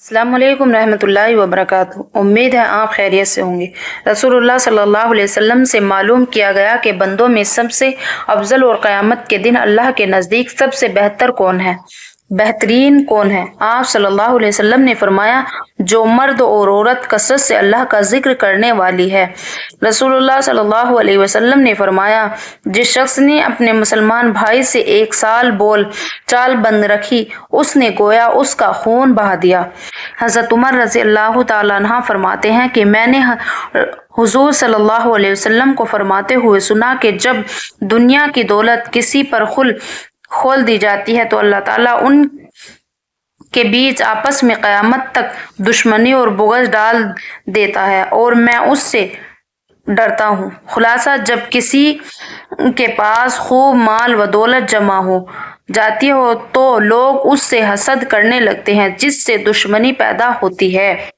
अस्सलाम वालेकुम रहमतुल्लाहि व बरकातुहू। उम्मीद है आप खैरियत से होंगे। रसूलुल्लाह सल्लल्लाहु अलैहि वसल्लम से मालूम किया गया कि बंदों में सबसे अफजल और क़यामत के दिन अल्लाह के नज़दीक सबसे बेहतरीन कौन है। आप सल्लल्लाहु अलैहि वसल्लम ने फरमाया, जो मर्द और औरत कसरत से अल्लाह का जिक्र करने वाली है। रसूलुल्लाह सल्लल्लाहु अलैहि वसल्लम ने फरमाया, जिस शख्स ने अपने मुसलमान भाई से एक साल बोल चाल बंद रखी, उसने गोया उसका खून बहा दिया। हज़रत उमर रज़ी अल्लाह तआला अन्हा फरमाते हैं कि मैंने हुज़ूर सल्लल्लाहु अलैहि वसल्लम को फरमाते हुए सुना कि जब दुनिया की दौलत किसी पर खोल दी जाती है तो अल्लाह ताला उन के बीच आपस में क़यामत तक दुश्मनी और बुग़्ज़ डाल देता है और मैं उससे डरता हूँ। खुलासा, जब किसी के पास खूब माल व दौलत जमा हो जाती हो तो लोग उससे हसद करने लगते हैं, जिससे दुश्मनी पैदा होती है।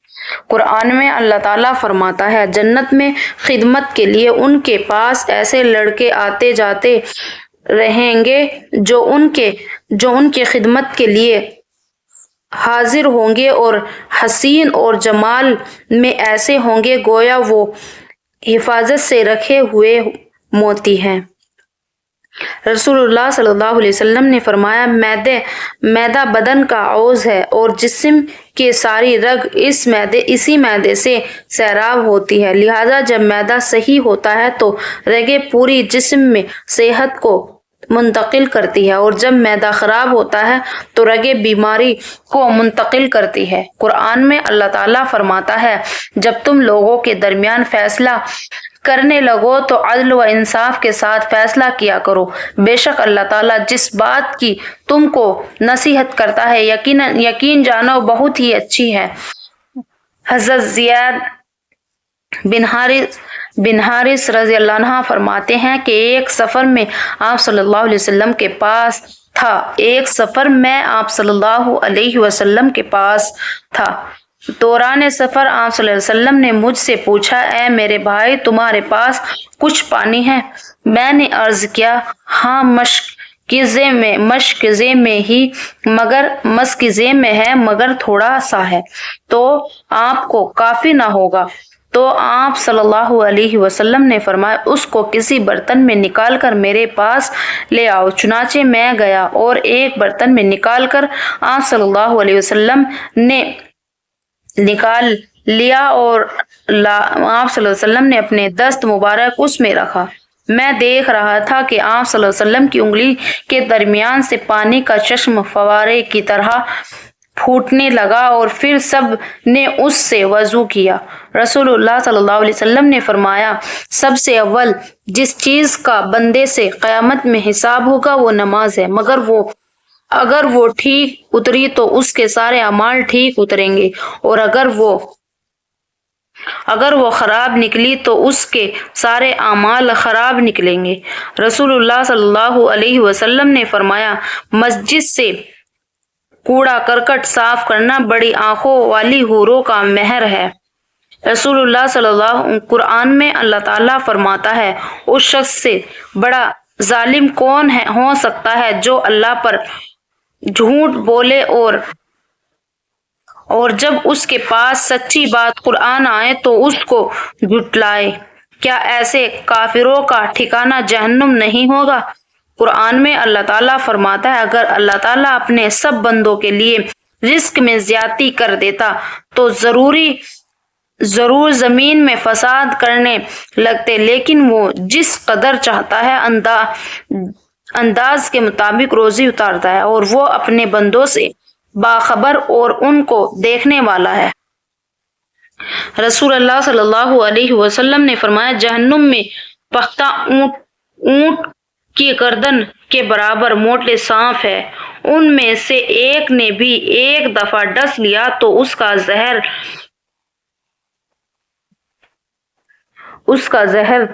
कुरान में अल्लाह ताला फरमाता है, जन्नत में खिदमत के लिए उनके पास ऐसे लड़के आते जाते रहेंगे जो उनके खिदमत के लिए हाजिर होंगे और हसीन और जमाल में ऐसे होंगे गोया वो हिफाजत से रखे हुए मोती हैं। रसूलुल्लाह सल्लल्लाहु अलैहि वसल्लम ने फरमाया, मैदा बदन का औज़ है और जिस्म की सारी रग इसी मैदे से सैराब होती है। लिहाजा जब मैदा सही होता है तो रगें पूरी जिस्म में सेहत को मुंतकिल करती है और जब मैदा खराब होता है तो रगें बीमारी को मुंतकिल करती है। कुरान में अल्लाह ताला फरमाता है, जब तुम लोगों के दरमियान फैसला करने लगो तो अदल व इंसाफ के साथ फैसला किया करो। बेशक अल्लाह ताला जिस बात की तुमको नसीहत करता है यकीन जानो बहुत ही अच्छी है। हज़रत ज़ियाद बिन हारिस रज़ी अल्लाह अन्हा फरमाते हैं कि एक सफ़र में आप सल्लल्लाहु अलैहि वसल्लम के पास था। दौरान सफ़र आप सल्लल्लाहु अलैहि वसल्लम ने मुझसे पूछा, ए मेरे भाई, तुम्हारे पास कुछ पानी है? मैंने अर्ज किया, हाँ, मशकिज़े में है मगर थोड़ा सा है, तो आपको काफी ना होगा। तो आप सल्लल्लाहु अलैहि वसल्लम ने फरमाया, उसको किसी बर्तन में निकाल कर मेरे पास ले आओ। चुनाचे मैं गया और एक बर्तन में निकाल कर आप सल्लल्लाहु अलैहि वसल्लम ने निकाल लिया और आप सल्लल्लाहु अलैहि वसल्लम ने अपने दस्त मुबारक उसमें रखा। मैं देख रहा था कि आप सल्लल्लाहु अलैहि वसल्लम की उंगली के दरमियान से पानी का चश्म फवारे की तरह फूटने लगा और फिर सब ने उससे वजू किया। रसूलुल्लाह सल्लल्लाहु अलैहि वसल्लम ने फरमाया, सबसे अव्वल जिस चीज का बंदे से क़यामत में हिसाब होगा वो नमाज है, मगर अगर वो ठीक उतरी तो उसके सारे अमाल ठीक उतरेंगे और अगर वो खराब निकली तो उसके सारे अमाल खराब निकलेंगे। रसूलुल्लाह सल्लल्लाहु अलैहि वसल्लम ने फरमाया, मस्जिद से कूड़ा करकट साफ करना बड़ी आंखों वाली हूरों का मेहर है। रसूलुल्लाह सल्लल्लाहु कुरान में अल्लाह ताला फरमाता है, उस शख्स से बड़ा जालिम कौन हो सकता है जो अल्लाह पर झूठ बोले और जब उसके पास सच्ची बात कुरान आए तो उसको झुटलाए। क्या ऐसे काफिरों का ठिकाना जहन्नुम नहीं होगा? कुरान में अल्लाह ताला फरमाता है, अगर अल्लाह ताला अपने सब बंदों के लिए रिस्क में ज्यादती कर देता तो जरूर जमीन में फसाद करने लगते, लेकिन वो जिस कदर चाहता है अंदाज के मुताबिक रोजी उतारता है और वो अपने बंदों से बाखबर और उनको देखने वाला है। रसूलुल्लाह सल्लल्लाहु अलैहि वसल्लम ने फरमाया, जहन्नुम में पख्ता ऊंट की गर्दन के बराबर मोटे सांप है। उनमें से एक ने भी एक दफा डस लिया तो उसका जहर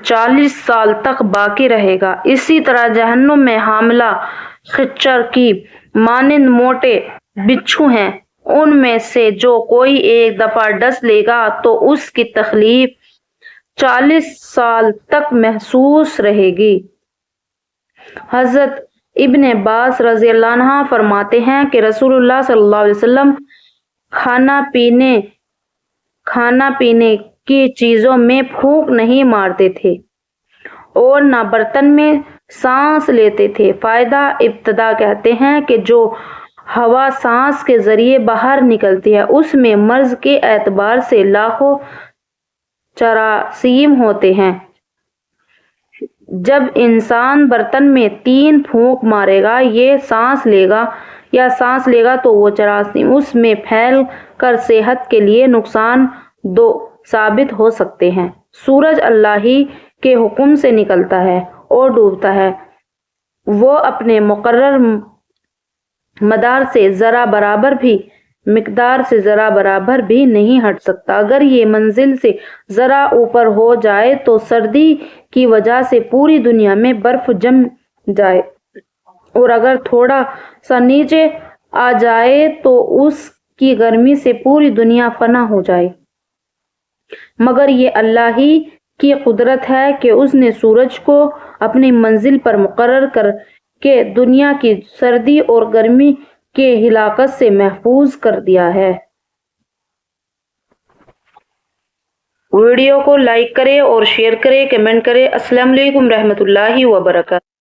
40 साल तक बाकी रहेगा। इसी तरह जहन्नुम में हामला खच्चर की मानिंद मोटे बिच्छू हैं। उनमें से जो कोई एक दफा डस लेगा तो उसकी तकलीफ 40 साल तक महसूस रहेगी। हजरत इब्न अब्बास रज़ी अल्लाह अन्हु फरमाते हैं कि रसूलुल्लाह सल्लल्लाहु अलैहि वसल्लम کھانا پینے کی چیزوں میں پھونک نہیں مارتے تھے اور نہ برتن میں سانس لیتے تھے۔ فائدہ ابتدا کہتے ہیں کہ جو ہوا سانس کے ذریعے باہر نکلتی ہے اس میں مرض کے اعتبار سے لاکھوں جراثیم ہوتے ہیں۔ جب انسان برتن میں 3 پھونک مارے گا یا سانس لے گا تو وہ جراثیم اس میں پھیل کر صحت کے لیے نقصان دہ ثابت ہو سکتے ہیں۔ سورج اللہ ہی کے حکم سے نکلتا ہے اور ڈوبتا ہے، وہ اپنے مقرر مقدار سے ذرا برابر بھی نہیں ہٹ سکتا۔ اگر یہ منزل سے ذرا اوپر ہو جائے تو سردی کی وجہ سے پوری دنیا میں برف جم جائے اور اگر تھوڑا سا نیچے آ جائے تو اس کی گرمی سے پوری دنیا فنا ہو جائے۔ مگر یہ اللہ ہی کی قدرت ہے کہ اس نے سورج کو اپنی منزل پر مقرر کر کے دنیا کی سردی اور گرمی کے ہلاکت سے محفوظ کر دیا ہے۔ ویڈیو کو لائک کریں اور شیئر کریں، کمنٹ کریں۔ السلام علیکم ورحمۃ اللہ وبرکاتہ۔